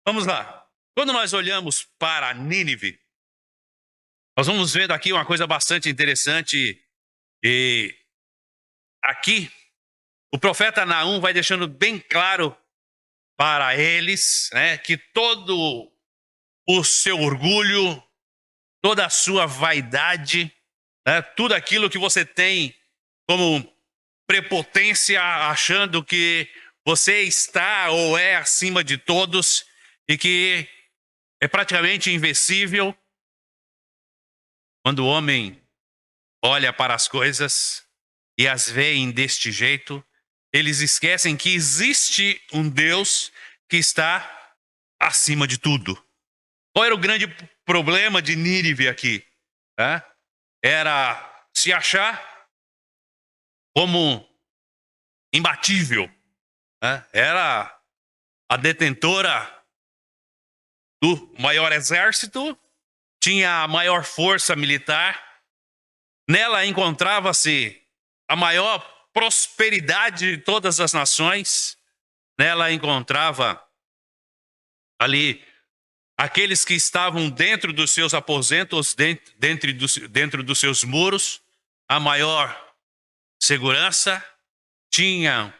Vamos lá. Quando nós olhamos para Nínive, nós vamos vendo aqui uma coisa bastante interessante. E aqui, o profeta Naum vai deixando bem claro para eles, né, que todo o seu orgulho, toda a sua vaidade, né, tudo aquilo que você tem como prepotência, achando que você está ou é acima de todos e que é praticamente invencível. Quando o homem olha para as coisas e as veem deste jeito, eles esquecem que existe um Deus que está acima de tudo. Qual era o grande problema de Nínive aqui? Era se achar como imbatível. Era a detentora do maior exército, tinha a maior força militar, nela encontrava-se a maior prosperidade de todas as nações, nela encontrava ali aqueles que estavam dentro dos seus aposentos, dentro dos seus muros, a maior segurança, tinha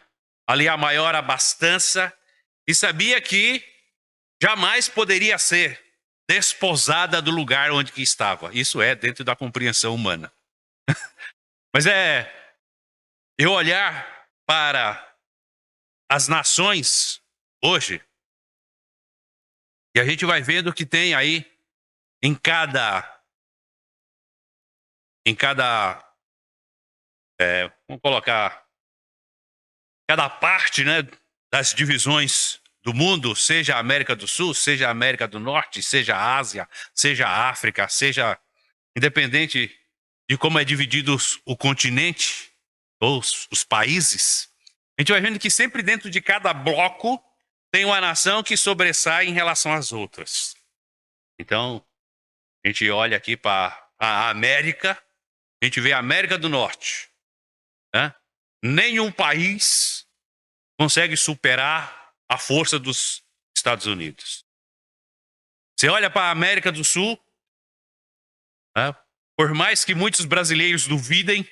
ali a maior abastança e sabia que jamais poderia ser desposada do lugar onde que estava. Isso é dentro da compreensão humana. Mas eu olhar para as nações hoje e a gente vai vendo que tem aí em cada vamos colocar cada parte, né, das divisões do mundo, seja a América do Sul, seja a América do Norte, seja a Ásia, seja a África, seja independente de como é dividido o continente ou os países, a gente vai vendo que sempre dentro de cada bloco tem uma nação que sobressai em relação às outras. Então, a gente olha aqui para a América, a gente vê a América do Norte. Né? Nenhum país consegue superar a força dos Estados Unidos. Você olha para a América do Sul, né? Por mais que muitos brasileiros duvidem,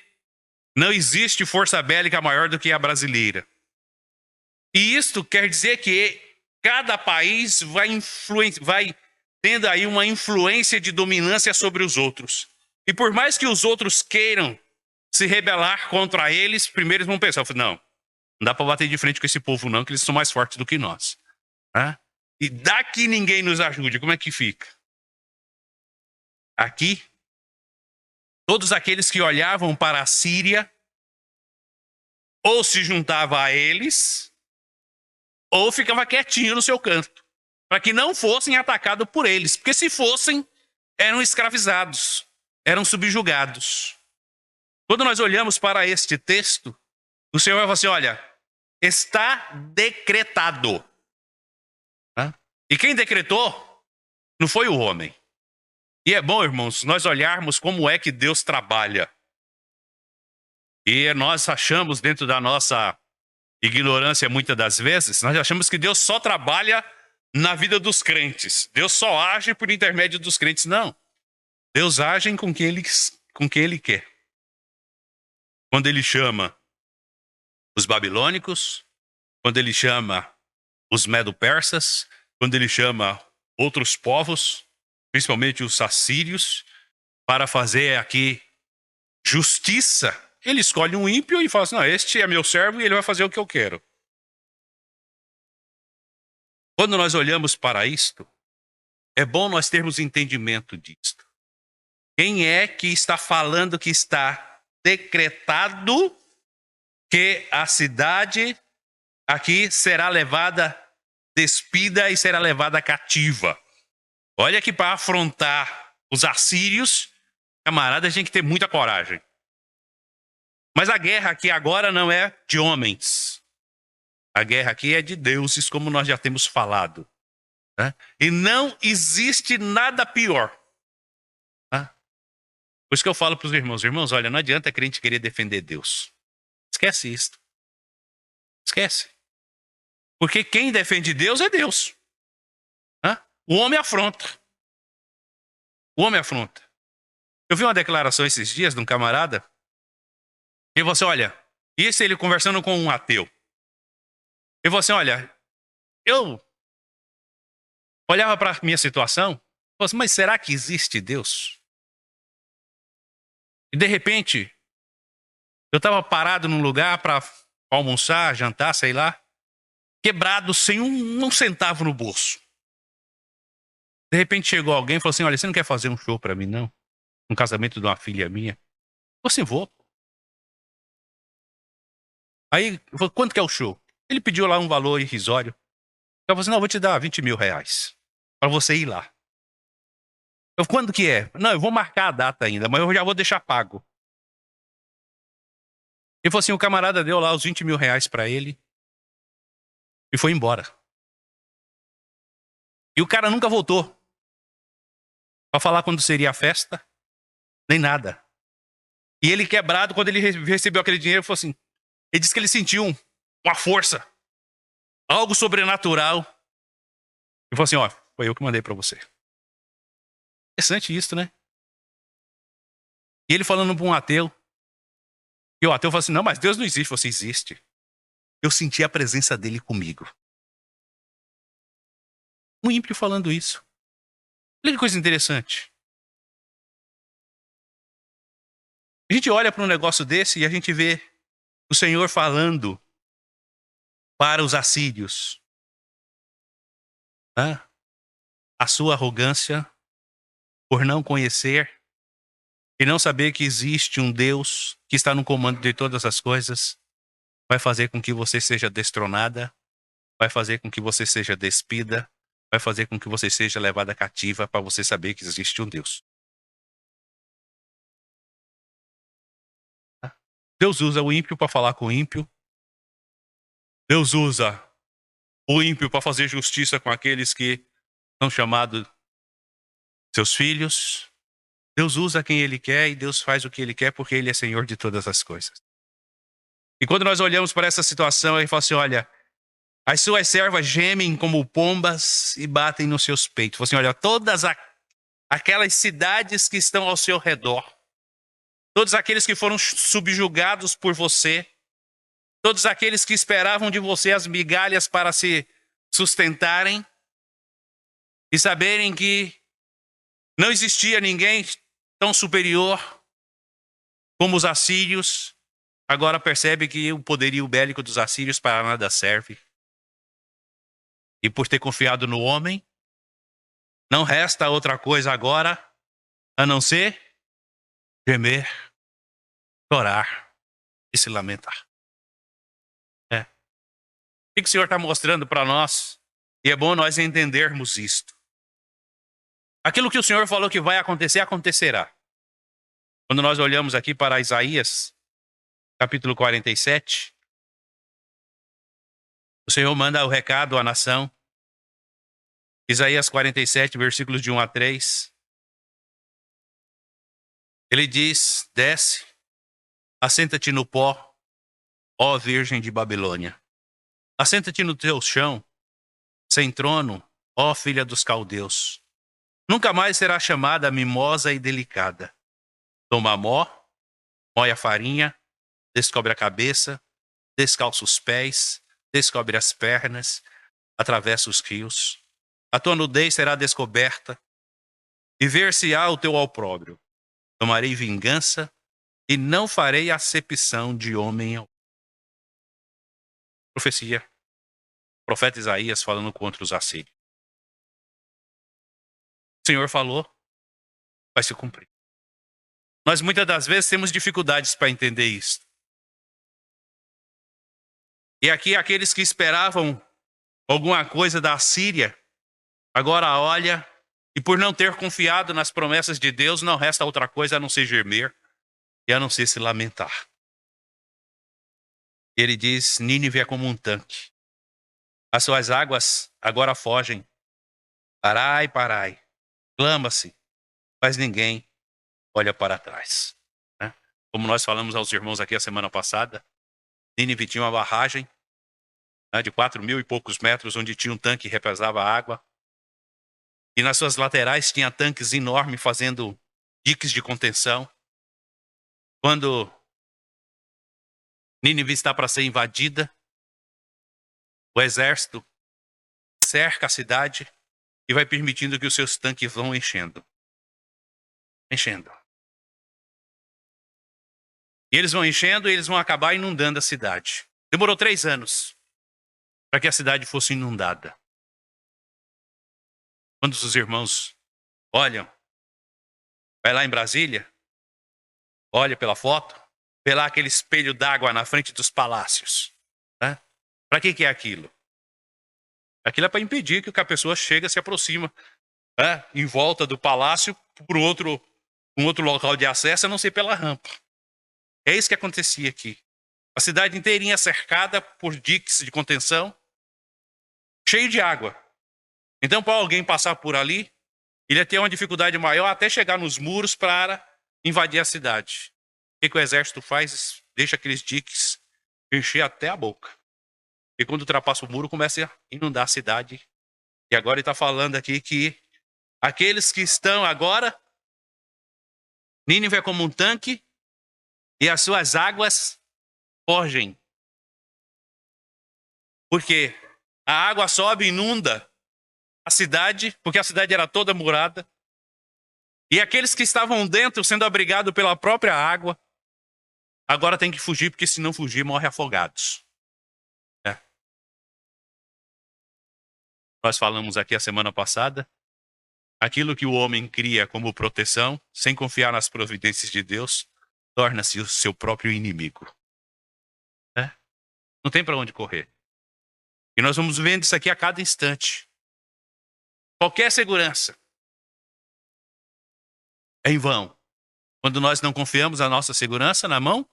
não existe força bélica maior do que a brasileira. E isto quer dizer que cada país vai tendo aí uma influência de dominância sobre os outros. E por mais que os outros queiram se rebelar contra eles, primeiro eles vão pensar, não dá para bater de frente com esse povo não, que eles são mais fortes do que nós. E daqui ninguém nos ajude, como é que fica? Aqui, todos aqueles que olhavam para a Síria, ou se juntava a eles, ou ficava quietinho no seu canto, para que não fossem atacados por eles, porque se fossem, eram escravizados, eram subjugados. Quando nós olhamos para este texto, o Senhor vai falar assim, olha, está decretado. E quem decretou não foi o homem. E é bom, irmãos, nós olharmos como é que Deus trabalha. E nós achamos, dentro da nossa ignorância, muitas das vezes, nós achamos que Deus só trabalha na vida dos crentes. Deus só age por intermédio dos crentes. Não. Deus age com quem Ele quer. Quando Ele chama os babilônicos, quando Ele chama os medo-persas, quando Ele chama outros povos, principalmente os assírios, para fazer aqui justiça, ele escolhe um ímpio e fala assim, não, este é meu servo e ele vai fazer o que eu quero. Quando nós olhamos para isto, é bom nós termos entendimento disto. Quem é que está falando que está decretado que a cidade aqui será levada despida e será levada cativa? Olha que para afrontar os assírios, camarada, a gente tem que ter muita coragem. Mas a guerra aqui agora não é de homens. A guerra aqui é de deuses, como nós já temos falado. E não existe nada pior. Por isso que eu falo para os irmãos, olha, não adianta a crente querer defender Deus. Esquece isso. Esquece. Porque quem defende Deus é Deus. O homem afronta. O homem afronta. Eu vi uma declaração esses dias de um camarada e você, olha, isso ele conversando com um ateu. E você, olha, eu olhava para a minha situação, falava assim, mas será que existe Deus? E de repente, eu estava parado num lugar para almoçar, jantar, sei lá, quebrado, sem um centavo no bolso. De repente chegou alguém e falou assim, olha, você não quer fazer um show para mim, não? Um casamento de uma filha minha? Eu falei assim, vou. Aí, eu falei, quanto que é o show? Ele pediu lá um valor irrisório. Eu falei assim, não, eu vou te dar 20 mil reais para você ir lá. Eu, quando que é? Não, eu vou marcar a data ainda, mas eu já vou deixar pago. Ele falou assim, o camarada deu lá os 20 mil reais para ele e foi embora. E o cara nunca voltou para falar quando seria a festa, nem nada. E ele quebrado, quando ele recebeu aquele dinheiro, ele falou assim, ele disse que ele sentiu uma força, algo sobrenatural. Ele falou assim, ó, foi eu que mandei para você. Interessante isso, né? E ele falando para um ateu, e o ateu falou assim, não, mas Deus não existe. Você existe. Eu senti a presença dele comigo. Um ímpio falando isso. Olha que coisa interessante. A gente olha para um negócio desse e a gente vê o Senhor falando para os assírios. Né? A sua arrogância por não conhecer e não saber que existe um Deus que está no comando de todas as coisas vai fazer com que você seja destronada, vai fazer com que você seja despida, vai fazer com que você seja levada cativa para você saber que existe um Deus. Deus usa o ímpio para falar com o ímpio. Deus usa o ímpio para fazer justiça com aqueles que são chamados seus filhos. Deus usa quem Ele quer e Deus faz o que Ele quer porque Ele é Senhor de todas as coisas. E quando nós olhamos para essa situação, Ele fala assim, olha, as suas servas gemem como pombas e batem nos seus peitos. Fala assim, olha, todas aquelas cidades que estão ao seu redor, todos aqueles que foram subjugados por você, todos aqueles que esperavam de você as migalhas para se sustentarem e saberem que não existia ninguém tão superior como os assírios, agora percebe que o poderio bélico dos assírios para nada serve. E por ter confiado no homem, não resta outra coisa agora a não ser gemer, chorar e se lamentar. É. O que o Senhor está mostrando para nós? E é bom nós entendermos isto. Aquilo que o Senhor falou que vai acontecer, acontecerá. Quando nós olhamos aqui para Isaías, capítulo 47, o Senhor manda o recado à nação. Isaías 47, versículos de 1 a 3. Ele diz, desce, assenta-te no pó, ó Virgem de Babilônia. Assenta-te no teu chão, sem trono, ó filha dos caldeus. Nunca mais será chamada mimosa e delicada. Toma mó, moe a farinha, descobre a cabeça, descalça os pés, descobre as pernas, atravessa os rios. A tua nudez será descoberta, e ver-se-á o teu opróbrio. Tomarei vingança, e não farei acepção de homem ao. Profecia. O profeta Isaías falando contra os assírios. O Senhor falou, vai se cumprir. Nós muitas das vezes temos dificuldades para entender isso. E aqui aqueles que esperavam alguma coisa da Síria, agora olha, e por não ter confiado nas promessas de Deus, não resta outra coisa a não ser gemer e a não ser se lamentar. Ele diz, Nínive é como um tanque. As suas águas agora fogem. Parai, parai. Clama-se, mas ninguém olha para trás. Né? Como nós falamos aos irmãos aqui a semana passada, Nínive tinha uma barragem de 4.000 e poucos metros, onde tinha um tanque que represava água. E nas suas laterais tinha tanques enormes fazendo diques de contenção. Quando Nínive está para ser invadida, o exército cerca a cidade e vai permitindo que os seus tanques vão enchendo. Enchendo. E eles vão enchendo e eles vão acabar inundando a cidade. Demorou 3 anos para que a cidade fosse inundada. Quando os irmãos olham, vai lá em Brasília, olha pela foto, vê lá aquele espelho d'água na frente dos palácios. Né? Para que é aquilo? Aquilo é para impedir que a pessoa chegue, se aproxima em volta do palácio por um outro local de acesso, a não ser pela rampa. É isso que acontecia aqui. A cidade inteirinha cercada por diques de contenção, cheio de água. Então, para alguém passar por ali, ele ia ter uma dificuldade maior até chegar nos muros para invadir a cidade. O que o exército faz? Deixa aqueles diques encher até a boca. E quando ultrapassa o muro, começa a inundar a cidade. E agora ele está falando aqui que aqueles que estão agora, Nínive é como um tanque e as suas águas forgem. Porque a água sobe e inunda a cidade, porque a cidade era toda murada. E aqueles que estavam dentro, sendo abrigados pela própria água, agora tem que fugir, porque se não fugir, morrem afogados. Nós falamos aqui a semana passada, aquilo que o homem cria como proteção, sem confiar nas providências de Deus, torna-se o seu próprio inimigo. Não tem para onde correr. E nós vamos vendo isso aqui a cada instante. Qualquer segurança é em vão. Quando nós não confiamos a nossa segurança na mão,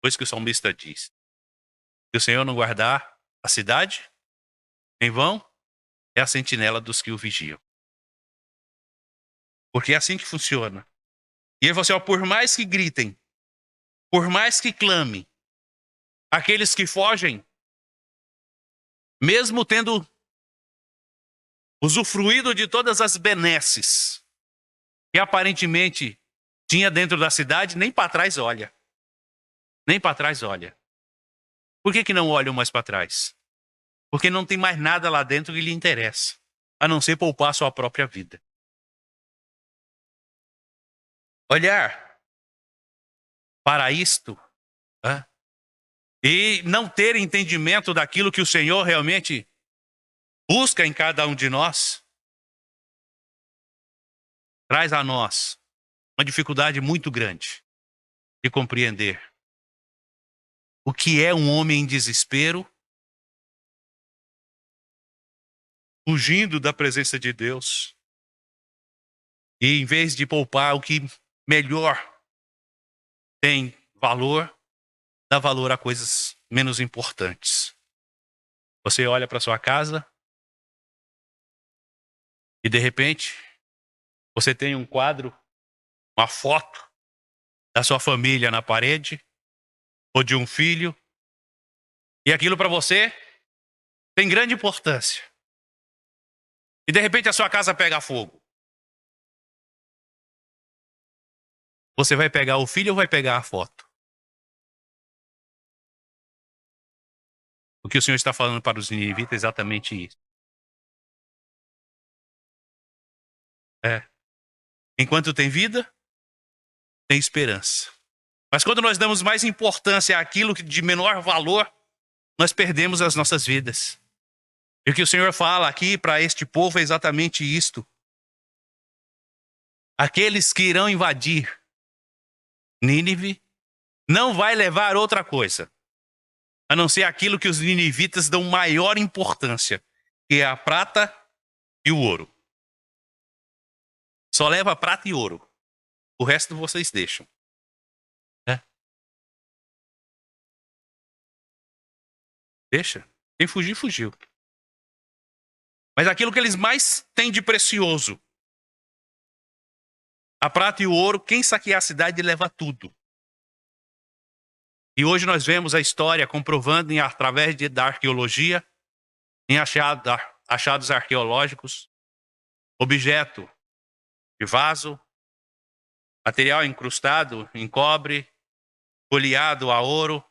foi isso que o salmista diz. Se o Senhor não guardar a cidade, em vão é a sentinela dos que o vigiam. Porque é assim que funciona. E aí você, por mais que gritem, por mais que clamem, aqueles que fogem, mesmo tendo usufruído de todas as benesses que aparentemente tinha dentro da cidade, nem para trás olha. Nem para trás olha. Por que não olham mais para trás? Porque não tem mais nada lá dentro que lhe interessa, a não ser poupar sua própria vida. Olhar para isto e não ter entendimento daquilo que o Senhor realmente busca em cada um de nós, traz a nós uma dificuldade muito grande de compreender o que é um homem em desespero, fugindo da presença de Deus, e em vez de poupar o que melhor tem valor, dá valor a coisas menos importantes. Você olha para sua casa e de repente você tem um quadro, uma foto da sua família na parede, ou de um filho, e aquilo para você tem grande importância. E de repente a sua casa pega fogo. Você vai pegar o filho ou vai pegar a foto? O que o Senhor está falando para os ninivitas é exatamente isso. Enquanto tem vida, tem esperança. Mas quando nós damos mais importância àquilo de menor valor, nós perdemos as nossas vidas. E o que o Senhor fala aqui para este povo é exatamente isto. Aqueles que irão invadir Nínive não vai levar outra coisa, a não ser aquilo que os ninivitas dão maior importância, que é a prata e o ouro. Só leva prata e ouro. O resto vocês deixam. Deixa. Quem fugir, fugiu. Mas aquilo que eles mais têm de precioso, a prata e o ouro, quem saquear a cidade leva tudo. E hoje nós vemos a história comprovando, através da arqueologia, em achar achados arqueológicos, objeto de vaso, material incrustado em cobre, folheado a ouro,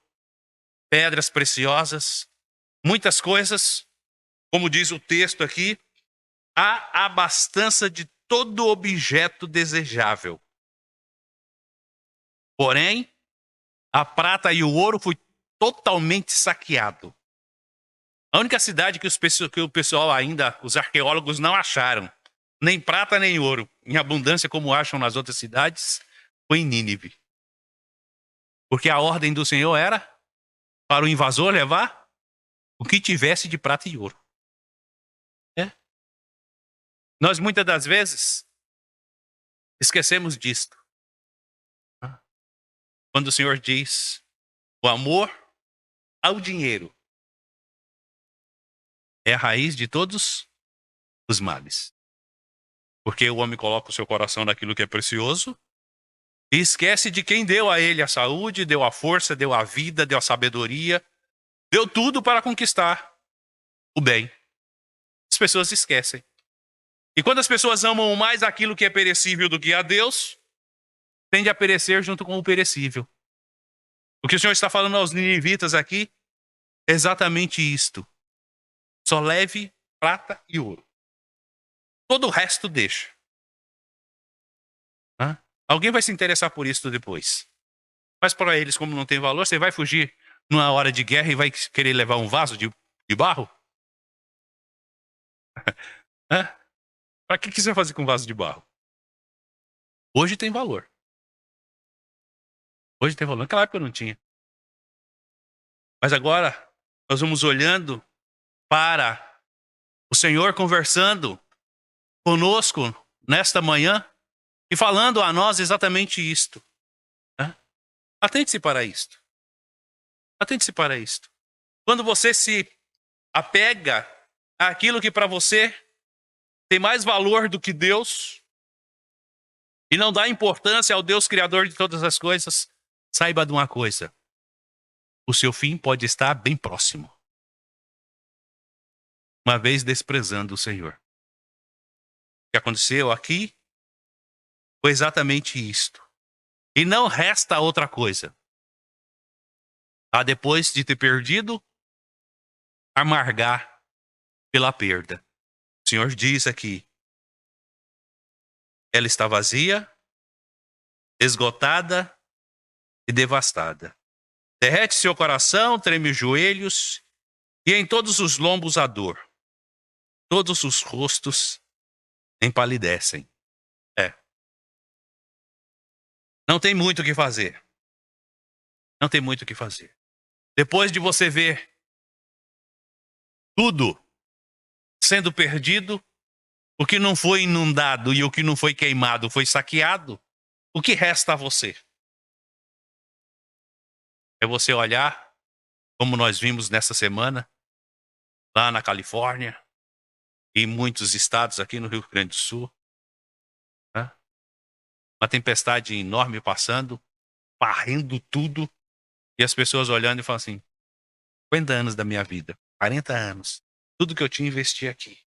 pedras preciosas, muitas coisas. Como diz o texto aqui, há abastança de todo objeto desejável. Porém, a prata e o ouro foi totalmente saqueado. A única cidade que o pessoal ainda, os arqueólogos, não acharam nem prata nem ouro, em abundância como acham nas outras cidades, foi em Nínive. Porque a ordem do Senhor era para o invasor levar o que tivesse de prata e ouro. Nós muitas das vezes esquecemos disto. Quando o Senhor diz o amor ao dinheiro é a raiz de todos os males. Porque o homem coloca o seu coração naquilo que é precioso e esquece de quem deu a ele a saúde, deu a força, deu a vida, deu a sabedoria, deu tudo para conquistar o bem. As pessoas esquecem. E quando as pessoas amam mais aquilo que é perecível do que a Deus, tende a perecer junto com o perecível. O que o Senhor está falando aos ninivitas aqui é exatamente isto. Só leve prata e ouro. Todo o resto deixa. Alguém vai se interessar por isso depois. Mas para eles, como não tem valor, você vai fugir numa hora de guerra e vai querer levar um vaso de barro? Para que você vai fazer com um vaso de barro? Hoje tem valor. Hoje tem valor. Naquela época não tinha. Mas agora nós vamos olhando para o Senhor conversando conosco nesta manhã e falando a nós exatamente isto. Atente-se para isto. Atente-se para isto. Quando você se apega àquilo que para você tem mais valor do que Deus e não dá importância ao Deus Criador de todas as coisas, saiba de uma coisa. O seu fim pode estar bem próximo. Uma vez desprezando o Senhor. O que aconteceu aqui foi exatamente isto. E não resta outra coisa. Depois de ter perdido, amargar pela perda. O Senhor diz aqui, ela está vazia, esgotada e devastada. Derrete seu coração, treme os joelhos, e em todos os lombos a dor. Todos os rostos empalidecem. Não tem muito o que fazer. Não tem muito o que fazer. Depois de você ver tudo sendo perdido, o que não foi inundado e o que não foi queimado foi saqueado, o que resta a você? É você olhar, como nós vimos nessa semana, lá na Califórnia, e em muitos estados aqui no Rio Grande do Sul, uma tempestade enorme passando, varrendo tudo, e as pessoas olhando e falando assim, 50 anos da minha vida, 40 anos, tudo que eu tinha investi aqui.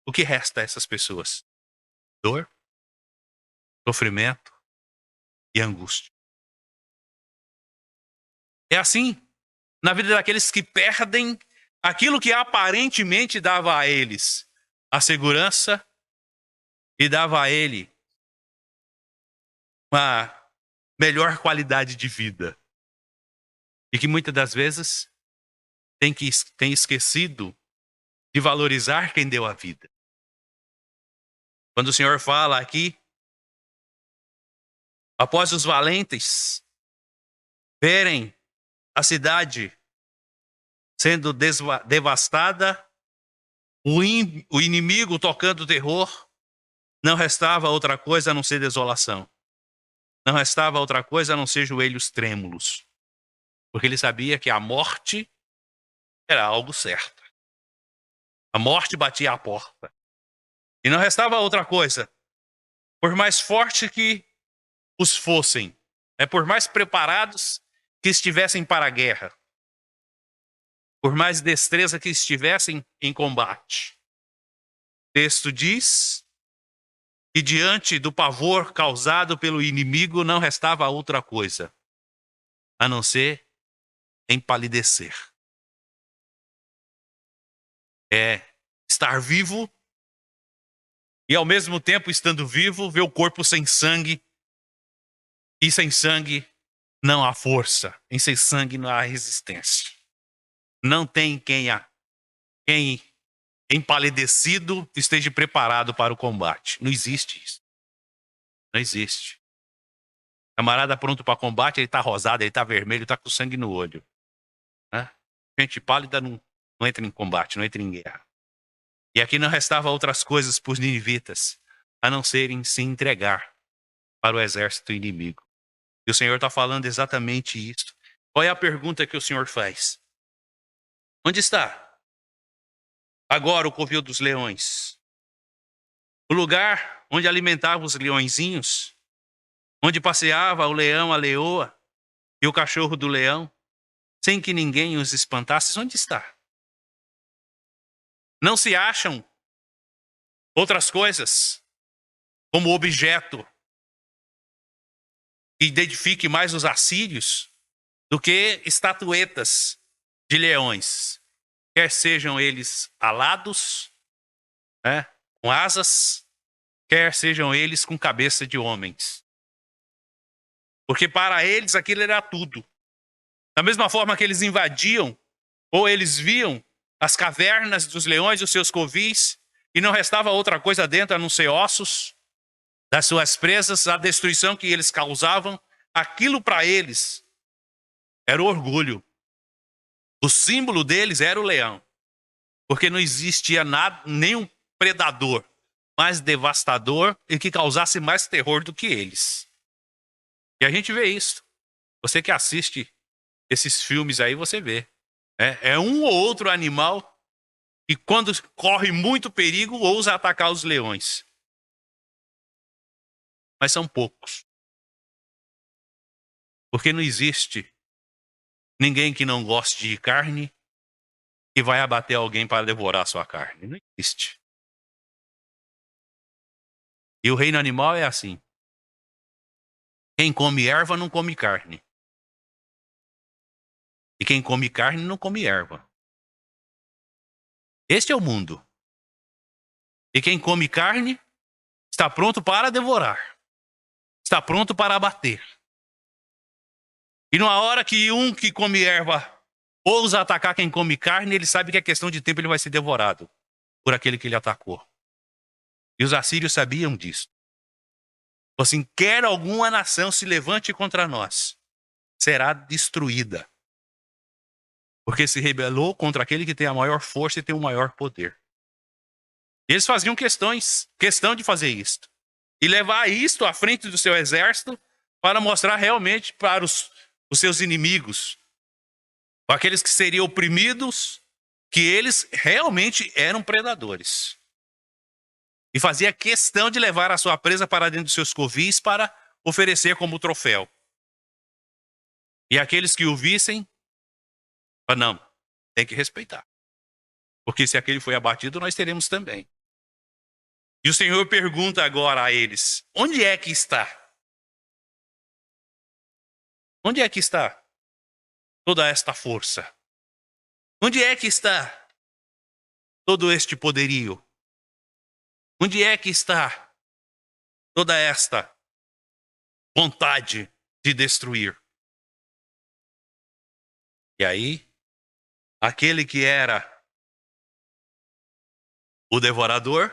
O que resta a essas pessoas? Dor, sofrimento e angústia. É assim na vida daqueles que perdem aquilo que aparentemente dava a eles a segurança e dava a ele uma melhor qualidade de vida. E que muitas das vezes tem esquecido de valorizar quem deu a vida. Quando o Senhor fala aqui, após os valentes verem a cidade sendo devastada, o inimigo tocando terror, não restava outra coisa a não ser desolação. Não restava outra coisa a não ser joelhos trêmulos. Porque ele sabia que a morte era algo certo. A morte batia à porta. E não restava outra coisa. Por mais forte que os fossem, por mais preparados que estivessem para a guerra, por mais destreza que estivessem em combate. O texto diz que diante do pavor causado pelo inimigo não restava outra coisa, a não ser empalidecer. É estar vivo e, ao mesmo tempo, estando vivo, ver o corpo sem sangue. E sem sangue não há força. E sem sangue não há resistência. Não tem quem empalidecido esteja preparado para o combate. Não existe isso. Não existe. Camarada pronto para combate, ele está rosado, ele está vermelho, está com sangue no olho. Né? Gente pálida não entra em combate, não entra em guerra. E aqui não restava outras coisas para os ninivitas, a não serem se entregar para o exército inimigo. E o Senhor está falando exatamente isso. Qual é a pergunta que o Senhor faz? Onde está agora o covil dos leões? O lugar onde alimentava os leõezinhos? Onde passeava o leão, a leoa e o cachorro do leão, sem que ninguém os espantasse? Onde está? Não se acham outras coisas como objeto que identifique mais os assírios do que estatuetas de leões, quer sejam eles alados, né, com asas, quer sejam eles com cabeça de homens. Porque para eles aquilo era tudo. Da mesma forma que eles invadiam, ou eles viam as cavernas dos leões e os seus covis, e não restava outra coisa dentro a não ser ossos das suas presas, a destruição que eles causavam, aquilo para eles era o orgulho. O símbolo deles era o leão. Porque não existia nada, nenhum predador mais devastador e que causasse mais terror do que eles. E a gente vê isso. Você que assiste esses filmes aí, você vê. É um ou outro animal que, quando corre muito perigo, ousa atacar os leões. Mas são poucos. Porque não existe ninguém que não goste de carne que vai abater alguém para devorar a sua carne. Não existe. E o reino animal é assim. Quem come erva não come carne. E quem come carne não come erva. Este é o mundo. E quem come carne está pronto para devorar. Está pronto para abater. E numa hora que um que come erva ousa atacar quem come carne, ele sabe que é questão de tempo, ele vai ser devorado por aquele que ele atacou. E os assírios sabiam disso. Assim, quer alguma nação se levante contra nós, será destruída. Porque se rebelou contra aquele que tem a maior força e tem o maior poder. E eles faziam questão de fazer isto. E levar isto à frente do seu exército para mostrar realmente para os seus inimigos, para aqueles que seriam oprimidos, que eles realmente eram predadores. E fazia questão de levar a sua presa para dentro dos seus covis para oferecer como troféu. E aqueles que o vissem, não, tem que respeitar. Porque se aquele foi abatido, nós teremos também. E o Senhor pergunta agora a eles: onde é que está? Onde é que está toda esta força? Onde é que está todo este poderio? Onde é que está toda esta vontade de destruir? E aí, aquele que era o devorador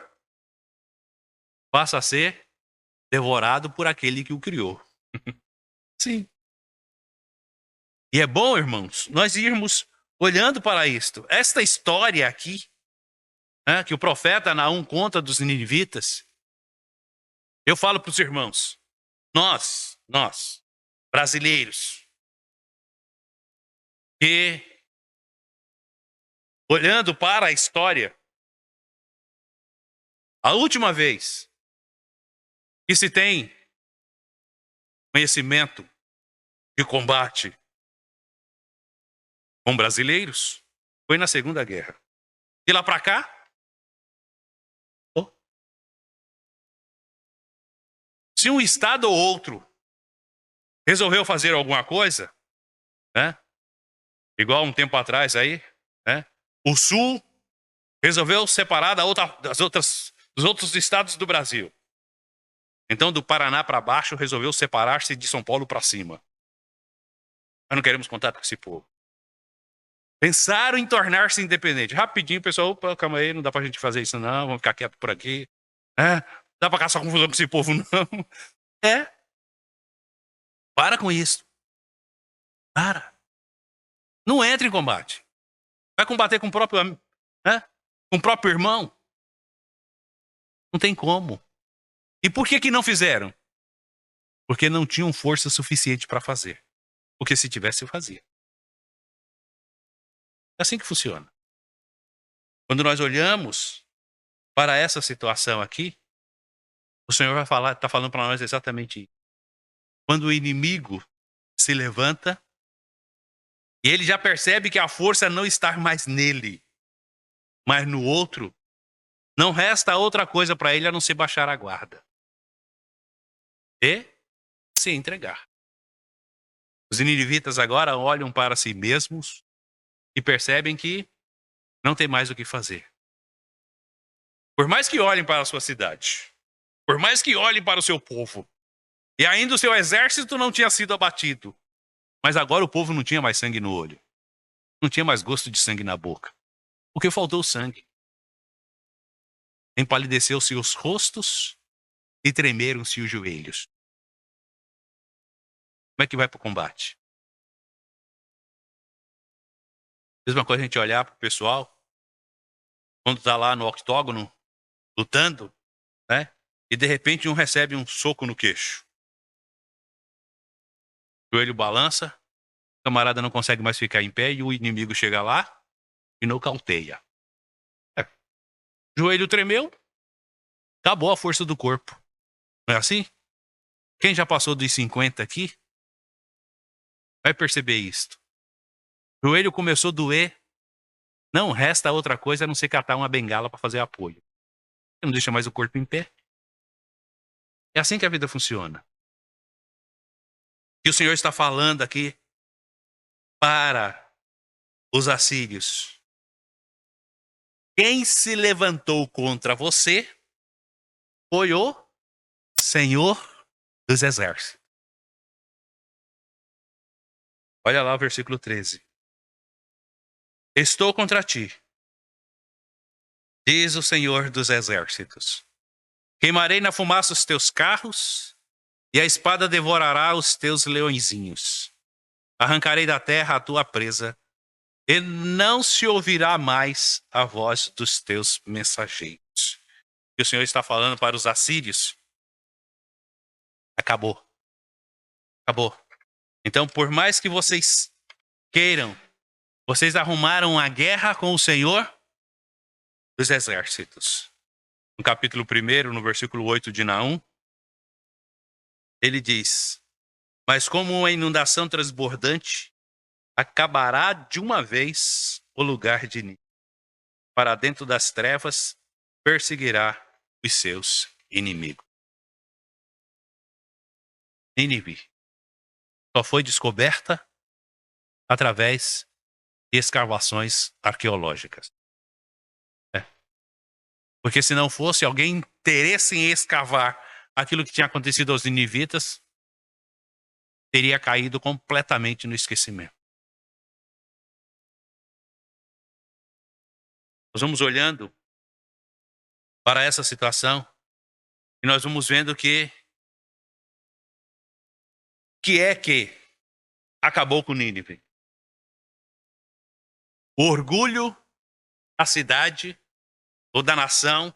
passa a ser devorado por aquele que o criou. Sim. E é bom, irmãos, nós irmos olhando para isto. Esta história aqui, que o profeta Naum conta dos ninivitas, eu falo para os irmãos, nós, brasileiros, que olhando para a história, a última vez que se tem conhecimento de combate com brasileiros foi na Segunda Guerra. De lá para cá, oh, se um estado ou outro resolveu fazer alguma coisa, né? Igual um tempo atrás aí, né? O Sul resolveu separar dos outros estados do Brasil. Então, do Paraná para baixo, resolveu separar-se de São Paulo para cima. Nós não queremos contato com esse povo. Pensaram em tornar-se independente. Rapidinho, pessoal, opa, calma aí, não dá pra gente fazer isso não, vamos ficar quieto por aqui. Dá pra caçar confusão com esse povo não. Para com isso. Para. Não entre em combate. Vai combater com o próprio, com o próprio irmão? Não tem como. E por que não fizeram? Porque não tinham força suficiente para fazer. Porque se tivesse, fazia. É assim que funciona. Quando nós olhamos para essa situação aqui, o Senhor está falando para nós exatamente isso. Quando o inimigo se levanta, e ele já percebe que a força não está mais nele, mas no outro, não resta outra coisa para ele a não ser baixar a guarda e se entregar. Os ninivitas agora olham para si mesmos e percebem que não tem mais o que fazer. Por mais que olhem para a sua cidade, por mais que olhem para o seu povo, e ainda o seu exército não tinha sido abatido, mas agora o povo não tinha mais sangue no olho, não tinha mais gosto de sangue na boca, porque faltou sangue. Empalideceu-se os rostos e tremeram-se os joelhos. Como é que vai para o combate? Mesma coisa a gente olhar para o pessoal, quando está lá no octógono, lutando, né? E de repente um recebe um soco no queixo. O joelho balança, o camarada não consegue mais ficar em pé e o inimigo chega lá e nocauteia. O joelho tremeu, acabou a força do corpo. Não é assim? Quem já passou dos 50 aqui vai perceber isto. O joelho começou a doer, não resta outra coisa a não ser catar uma bengala para fazer apoio. Não deixa mais o corpo em pé. É assim que a vida funciona. E o Senhor está falando aqui para os assírios. Quem se levantou contra você foi o Senhor dos Exércitos. Olha lá o versículo 13. Estou contra ti, diz o Senhor dos Exércitos. Queimarei na fumaça os teus carros, e a espada devorará os teus leõezinhos. Arrancarei da terra a tua presa, e não se ouvirá mais a voz dos teus mensageiros. E o Senhor está falando para os assírios. Acabou. Acabou. Então, por mais que vocês queiram, vocês arrumaram a guerra com o Senhor dos Exércitos. No capítulo 1, no versículo 8 de Naum, ele diz: mas como uma inundação transbordante, acabará de uma vez o lugar de Nínive. Para dentro das trevas, perseguirá os seus inimigos. Nínive só foi descoberta através de escavações arqueológicas. Porque se não fosse alguém interesse em escavar aquilo que tinha acontecido aos ninivitas, teria caído completamente no esquecimento. Nós vamos olhando para essa situação e nós vamos vendo que acabou com Nínive. O orgulho da cidade ou da nação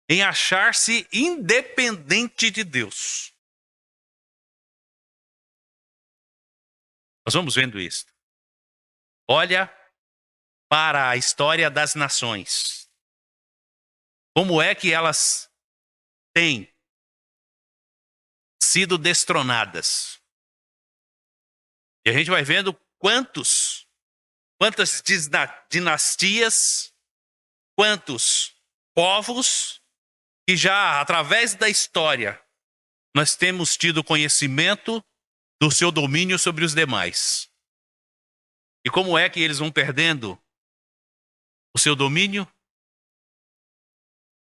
em achar-se independente de Deus. Nós vamos vendo isso. Olha para a história das nações. Como é que elas têm sido destronadas? E a gente vai vendo quantos quantas dinastias, quantos povos que já, através da história, nós temos tido conhecimento do seu domínio sobre os demais. E como é que eles vão perdendo o seu domínio?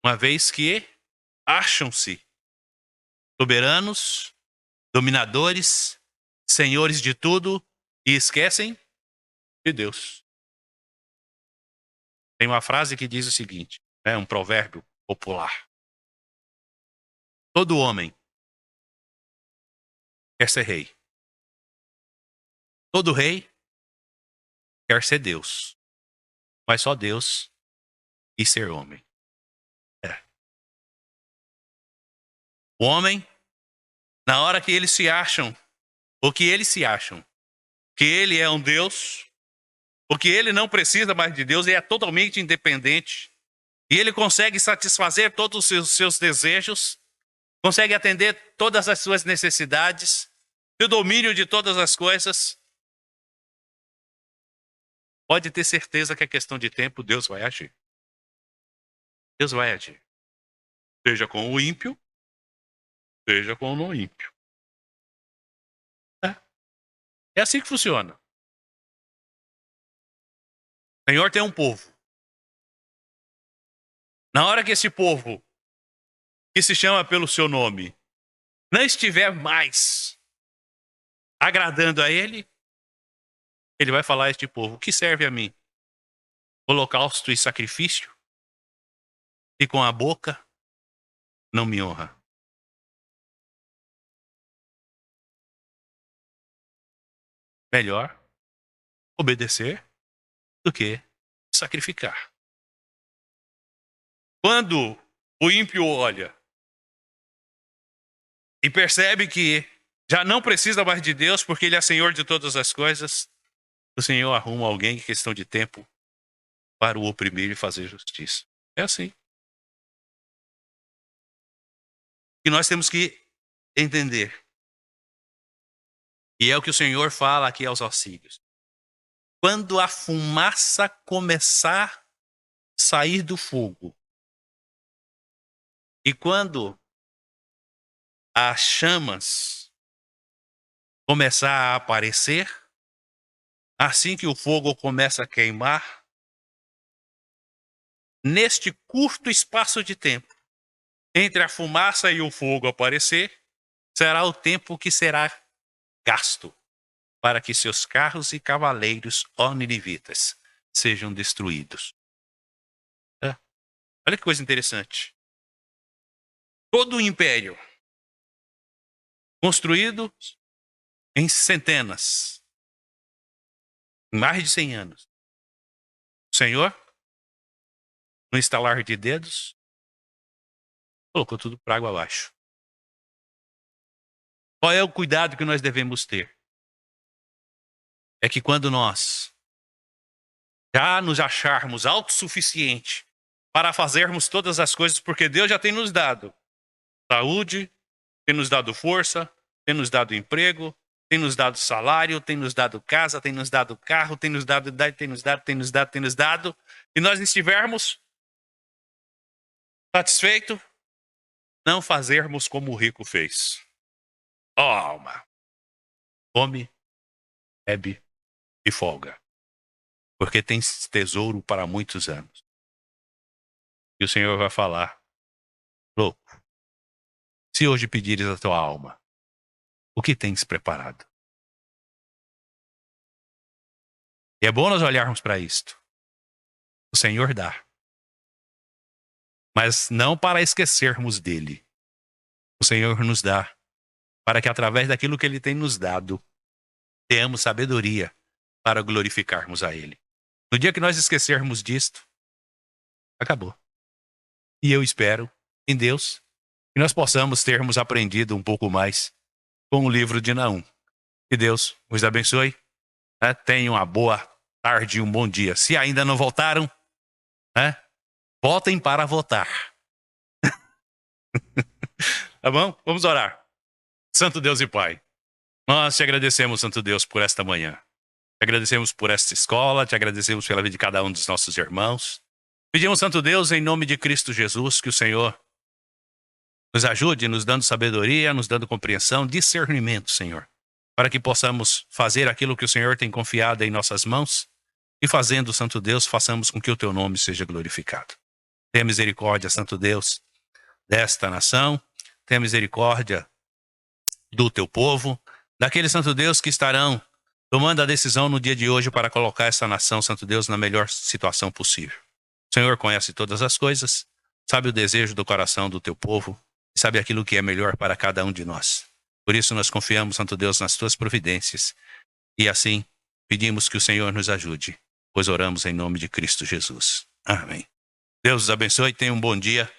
Uma vez que acham-se soberanos, dominadores, senhores de tudo e esquecem de Deus. Tem uma frase que diz o seguinte, um provérbio popular. Todo homem quer ser rei. Todo rei quer ser Deus. Mas só Deus quis ser homem. O homem, na hora que eles se acham, ou que eles se acham, que ele é um Deus, porque ele não precisa mais de Deus, ele é totalmente independente, e ele consegue satisfazer todos os seus desejos, consegue atender todas as suas necessidades, o domínio de todas as coisas. Pode ter certeza que é questão de tempo, Deus vai agir. Deus vai agir. Seja com o ímpio, seja com o não ímpio. É assim que funciona. O Senhor tem um povo. Na hora que esse povo, que se chama pelo seu nome, não estiver mais agradando a ele, ele vai falar a este povo: o que serve a mim? Holocausto e sacrifício? E com a boca não me honra. Melhor obedecer do que sacrificar. Quando o ímpio olha e percebe que já não precisa mais de Deus porque ele é Senhor de todas as coisas, o Senhor arruma alguém em questão de tempo para o oprimir e fazer justiça. É assim. E nós temos que entender. E é o que o Senhor fala aqui aos auxílios. Quando a fumaça começar a sair do fogo, e quando as chamas começar a aparecer, assim que o fogo começa a queimar, neste curto espaço de tempo, entre a fumaça e o fogo aparecer, será o tempo que será gasto para que seus carros e cavaleiros oninivitas sejam destruídos. Olha que coisa interessante. Todo o império construído em centenas, em mais de 100 anos. O Senhor, no estalar de dedos, colocou tudo para água abaixo. Qual é o cuidado que nós devemos ter? É que quando nós já nos acharmos autossuficientes para fazermos todas as coisas, porque Deus já tem nos dado saúde, tem nos dado força, tem nos dado emprego, tem nos dado salário, tem nos dado casa, tem nos dado carro, tem nos dado, tem nos dado, e nós estivermos satisfeitos, não fazermos como o rico fez. Ó alma, come, bebe e folga, porque tens tesouro para muitos anos. E o Senhor vai falar: louco, se hoje pedires a tua alma, o que tens preparado? E é bom nós olharmos para isto. O Senhor dá, mas não para esquecermos dele. O Senhor nos dá para que através daquilo que ele tem nos dado, tenhamos sabedoria para glorificarmos a ele. No dia que nós esquecermos disto, acabou. E eu espero em Deus que nós possamos termos aprendido um pouco mais com o livro de Naum. Que Deus os abençoe. Tenham uma boa tarde e um bom dia. Se ainda não votaram, votem para votar. Tá bom? Vamos orar. Santo Deus e Pai, nós te agradecemos, Santo Deus, por esta manhã. Te agradecemos por esta escola, te agradecemos pela vida de cada um dos nossos irmãos. Pedimos, Santo Deus, em nome de Cristo Jesus, que o Senhor nos ajude, nos dando sabedoria, nos dando compreensão, discernimento, Senhor, para que possamos fazer aquilo que o Senhor tem confiado em nossas mãos e fazendo, Santo Deus, façamos com que o teu nome seja glorificado. Tenha misericórdia, Santo Deus, desta nação, tenha misericórdia do teu povo, daqueles, Santo Deus, que estarão tomando a decisão no dia de hoje para colocar essa nação, Santo Deus, na melhor situação possível. O Senhor conhece todas as coisas, sabe o desejo do coração do teu povo e sabe aquilo que é melhor para cada um de nós. Por isso nós confiamos, Santo Deus, nas tuas providências e assim pedimos que o Senhor nos ajude, pois oramos em nome de Cristo Jesus. Amém. Deus os abençoe, tenha um bom dia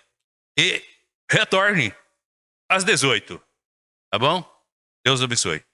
e retorne às 18, tá bom? Deus os abençoe.